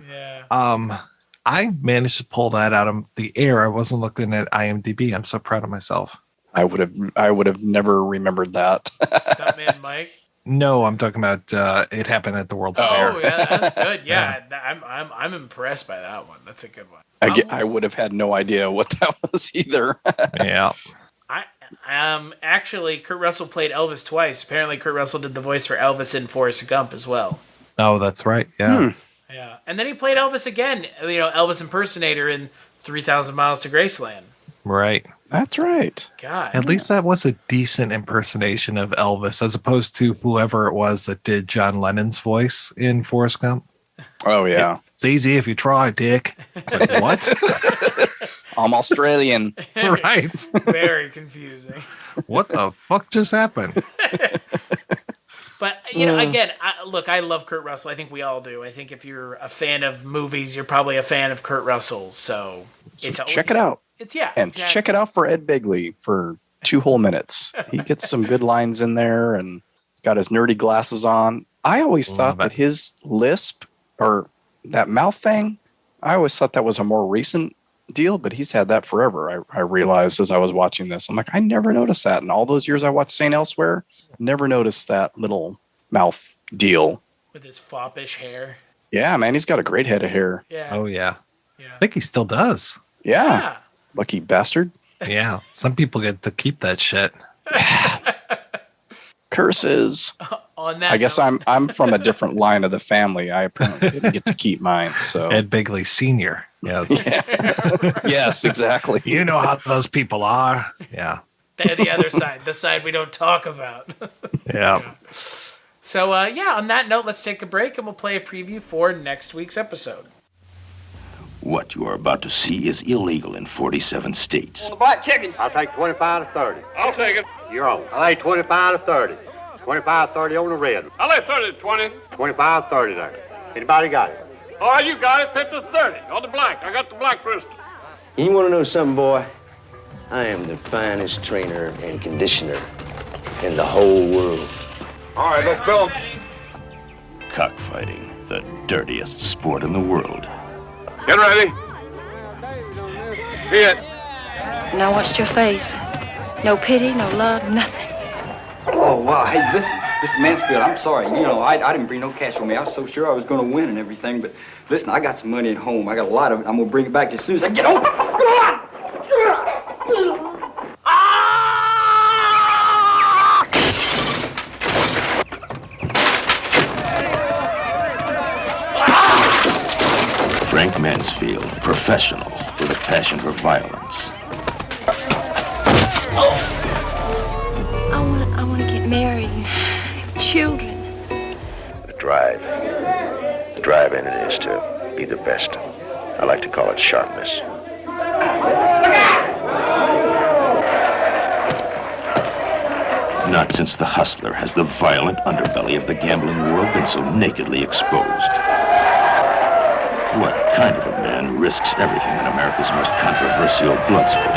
Yeah. I managed to pull that out of the air. I wasn't looking at IMDb. I'm so proud of myself. I would have never remembered that. Stuntman Mike. No, I'm talking about It Happened at the World's Fair. Oh, yeah, that's good. Yeah, I'm impressed by that one. That's a good one. I would have had no idea what that was either. Yeah. Actually, Kurt Russell played Elvis twice. Apparently, Kurt Russell did the voice for Elvis in Forrest Gump as well. Oh, that's right. Yeah. Yeah. And then he played Elvis again, Elvis impersonator in 3,000 Miles to Graceland. Right. That's right. God. At least that was a decent impersonation of Elvis, as opposed to whoever it was that did John Lennon's voice in Forrest Gump. Oh, yeah. It's easy if you try, Dick. Like, what? I'm Australian. Right. Very confusing. What the fuck just happened? But, again, I love Kurt Russell. I think we all do. I think if you're a fan of movies, you're probably a fan of Kurt Russell. So check it out. And check it out for Ed Begley for 2 whole minutes. He gets some good lines in there, and he's got his nerdy glasses on. I always thought that his lisp, or that mouth thing, I always thought that was a more recent deal, but he's had that forever. I realized as I was watching this, I'm like, I never noticed that. In all those years I watched St. Elsewhere, never noticed that little mouth deal. With his foppish hair. Yeah, man, he's got a great head of hair. Yeah. Oh, yeah. Yeah. I think he still does. Yeah. Lucky bastard. Yeah. Some people get to keep that shit. Curses. On that I guess I'm from a different line of the family. I apparently didn't get to keep mine. So Ed Begley Sr. Yeah. Yes, exactly. You know how those people are. Yeah. They're the other side, the side we don't talk about. Yeah. So, on that note, let's take a break and we'll play a preview for next week's episode. What you are about to see is illegal in 47 states. The black chicken. I'll take 25 to 30. I'll take it. You're on. I'll lay 25 to 30. 25 30 on the red. I'll lay 30 to 20. 25 30 there. Anybody got it? Oh, you got it. 50 to 30. On the black. I got the black crystal. You want to know something, boy? I am the finest trainer and conditioner in the whole world. All right, let's go. Cockfighting, the dirtiest sport in the world. Get ready. Hit. Now watch your face. No pity, no love, nothing. Oh, wow. Hey, listen, Mr. Mansfield, I'm sorry. You know, I didn't bring no cash with me. I was so sure I was going to win and everything. But listen, I got some money at home. I got a lot of it. I'm going to bring it back as soon as I get home. Frank Mansfield, professional with a passion for violence. I want to get married and have children. The drive in it is to be the best. I like to call it sharpness. Not since the hustler has the violent underbelly of the gambling world been so nakedly exposed. What kind of a man risks everything in America's most controversial blood sport?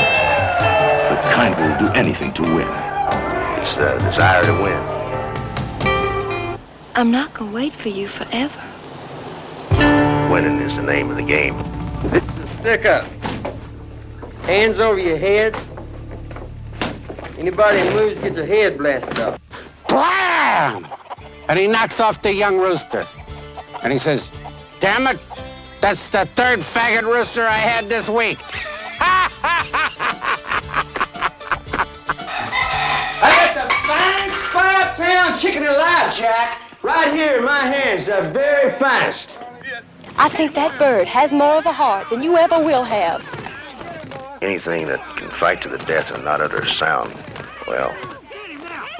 The kind who will do anything to win. It's the desire to win. I'm not going to wait for you forever. Winning is the name of the game. This is a stick up. Hands over your heads. Anybody who moves gets a head blasted off. Blam! And he knocks off the young rooster. And he says, damn it, that's the third faggot rooster I had this week. I got the finest 5-pound chicken alive, Jack. Right here in my hands, the very finest. I think that bird has more of a heart than you ever will have. Anything that can fight to the death and not utter a sound, well,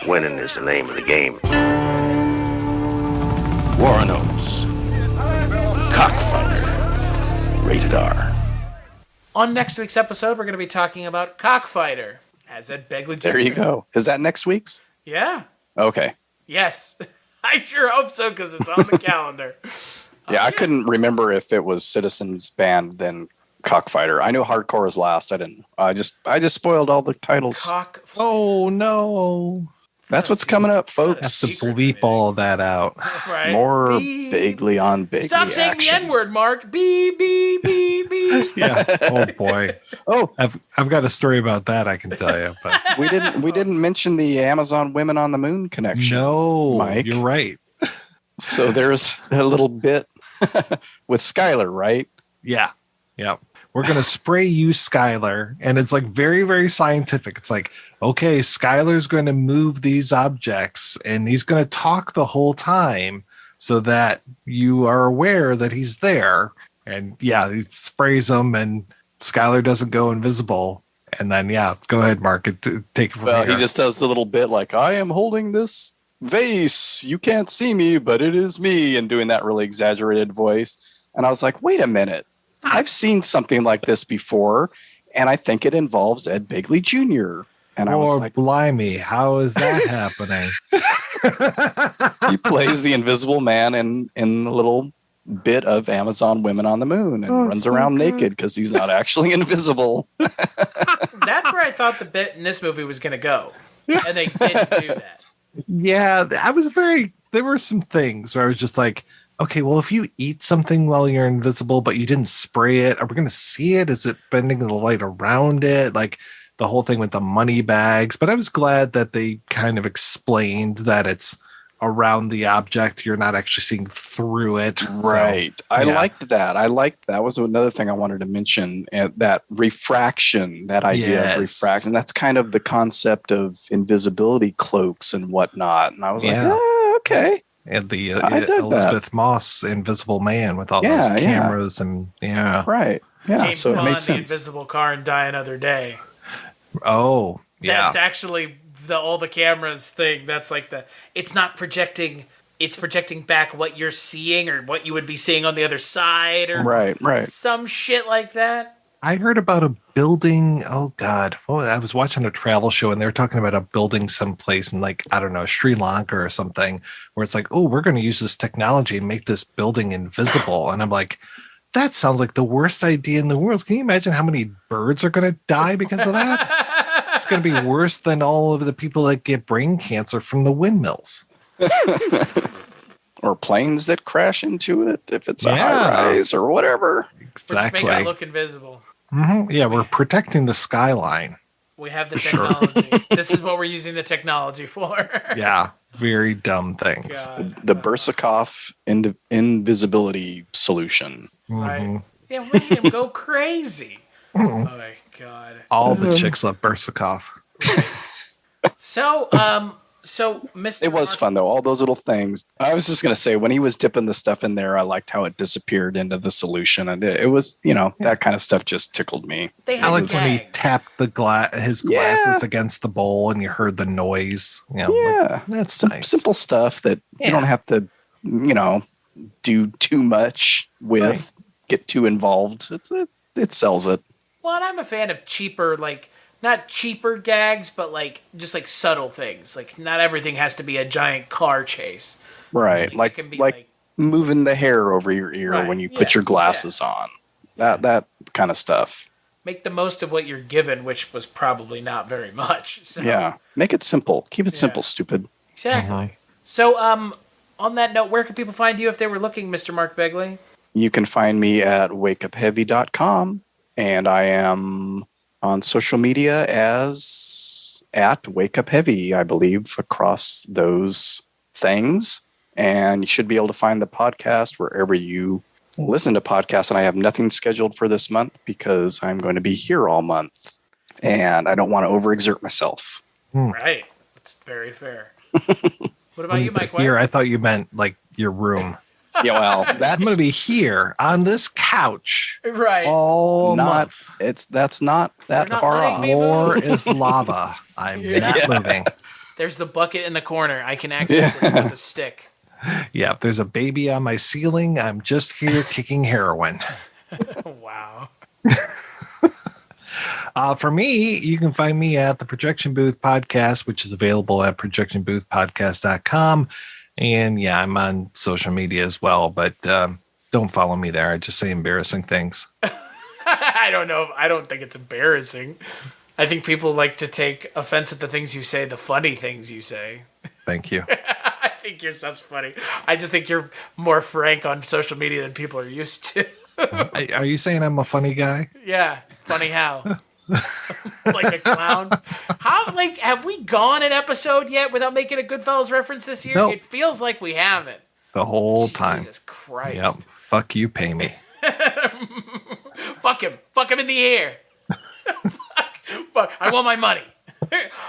winning is the name of the game. Warren Oates. Cockfighter. Rated R. On next week's episode, we're going to be talking about Cockfighter, as Ed Begley Jr. There you go. Is that next week's? Yeah. Okay. Yes. I sure hope so, because it's on the calendar. Yeah, I couldn't remember if it was Citizens Band then Cockfighter. I knew Hardcore was last. I didn't. I just spoiled all the titles. Oh no. That's what's coming up, folks. Have to bleep all of that out. Right. More Beep. Begley on Begley. Stop saying action. the N-word, Mark. Beep, beep, beep, beep. Yeah. Oh boy. Oh, I've got a story about that I can tell you. But we didn't mention the Amazon Women on the Moon connection. no, Mike. you're right. So there's a little bit with Skylar, right? Yeah. Yeah. We're going to spray you, Skylar. And it's like very, very scientific. It's like, okay, Skylar's going to move these objects and he's going to talk the whole time so that you are aware that he's there. And yeah, he sprays them and Skylar doesn't go invisible. And then, yeah, go ahead, Mark. Take it from here. He just does the little bit like, I am holding this vase. You can't see me, but it is me. And doing that really exaggerated voice. And I was like, wait a minute. I've seen something like this before, and I think it involves Ed Begley Jr. And I was like, blimey, how is that happening? He plays the invisible man in a little bit of Amazon Women on the Moon and runs around naked because he's not actually invisible. That's where I thought the bit in this movie was going to go. And they didn't do that. Yeah, there were some things where I was just like, okay, well, if you eat something while you're invisible, but you didn't spray it, are we going to see it? Is it bending the light around it? Like the whole thing with the money bags. But I was glad that they kind of explained that it's around the object. You're not actually seeing through it. Right. So, I liked that. That was another thing I wanted to mention, that refraction, that idea of refraction. That's kind of the concept of invisibility cloaks and whatnot. And I was like, okay. And the Elizabeth Moss Invisible Man with all those cameras and right. Yeah. James so Bond, it makes sense. The Invisible Car and Die Another Day. Oh, yeah. That's actually all the cameras thing. That's like it's not projecting. It's projecting back what you're seeing or what you would be seeing on the other side or right. some shit like that. I heard about a building. Oh God. Oh, I was watching a travel show and they were talking about a building someplace in like, I don't know, Sri Lanka or something where it's like, oh, we're going to use this technology and make this building invisible. And I'm like, that sounds like the worst idea in the world. Can you imagine how many birds are going to die because of that? It's going to be worse than all of the people that get brain cancer from the windmills. Or planes that crash into it if it's a high rise or whatever. Exactly. We're just making it look invisible. Mm-hmm. Yeah, we're protecting the skyline. We have the technology. Sure. This is what we're using the technology for. Yeah, very dumb things. God. The Bursakoff invisibility solution. Right. Mm-hmm. Yeah, make him go crazy. Oh my God. All the chicks love Bursakoff. So Mr. It was fun though. All those little things. I was just gonna say when he was dipping the stuff in there, I liked how it disappeared into the solution, and it was, that kind of stuff just tickled me. I like when he tapped his glasses against the bowl, and you heard the noise. That's nice. Simple stuff that you don't have to, do too much with. Right. Get too involved. It sells it. Well, and I'm a fan of cheaper, not cheaper gags, but just subtle things. Like not everything has to be a giant car chase. Right. Like moving the hair over your ear when you put your glasses on. That kind of stuff. Make the most of what you're given, which was probably not very much. So. Yeah. Make it simple. Keep it simple, stupid. Exactly. Mm-hmm. So, on that note, where can people find you if they were looking, Mr. Mark Begley? You can find me at wakeupheavy.com, and I am on social media as at wakeupheavy, I believe, across those things. And you should be able to find the podcast wherever you listen to podcasts. And I have nothing scheduled for this month because I'm going to be here all month, and I don't want to overexert myself. Right. That's very fair. What about you, Mike? Here, I thought you meant your room. Yeah, well, I'm going to be here on this couch. Right. All month. That's not that far off. War is lava. I'm not moving. There's the bucket in the corner. I can access it with a stick. Yeah, there's a baby on my ceiling. I'm just here kicking heroin. Wow. For me, you can find me at the Projection Booth Podcast, which is available at projectionboothpodcast.com. And yeah, I'm on social media as well, but don't follow me there. I just say embarrassing things. I don't know. I don't think it's embarrassing. I think people like to take offense at the things you say, the funny things you say. Thank you. I think your stuff's funny. I just think you're more frank on social media than people are used to. Are you saying I'm a funny guy? Yeah. Funny how? Like a clown. How have we gone an episode yet without making a Goodfellas reference this year? Nope. It feels like we haven't. The whole time. Jesus Christ. Yep. Fuck you, pay me. Fuck him. Fuck him in the ear. Fuck. I want my money.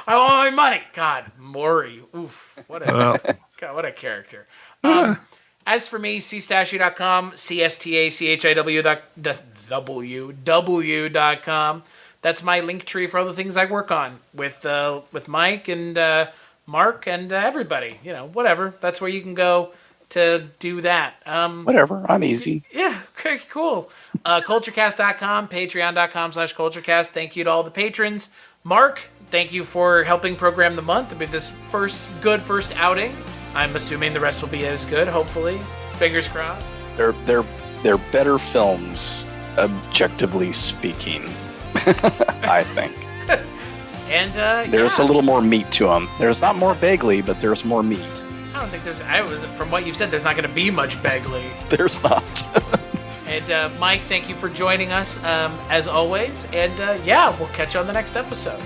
I want my money. God, Maury. Oof. What a character. As for me, cstachiw.com, cstachiw.com. That's my link tree for all the things I work on with Mike and Mark and everybody. Whatever. That's where you can go to do that. Whatever. I'm easy. Yeah. Okay, cool. Culturecast.com, patreon.com/culturecast. Thank you to all the patrons. Mark, thank you for helping program the month. I mean, this first outing. I'm assuming the rest will be as good, hopefully. Fingers crossed. They're better films, objectively speaking. I think. And there's a little more meat to them. There's not more Begley, but there's more meat. I don't think from what you've said, there's not going to be much Begley. There's not. And Mike, thank you for joining us as always. And yeah, we'll catch you on the next episode.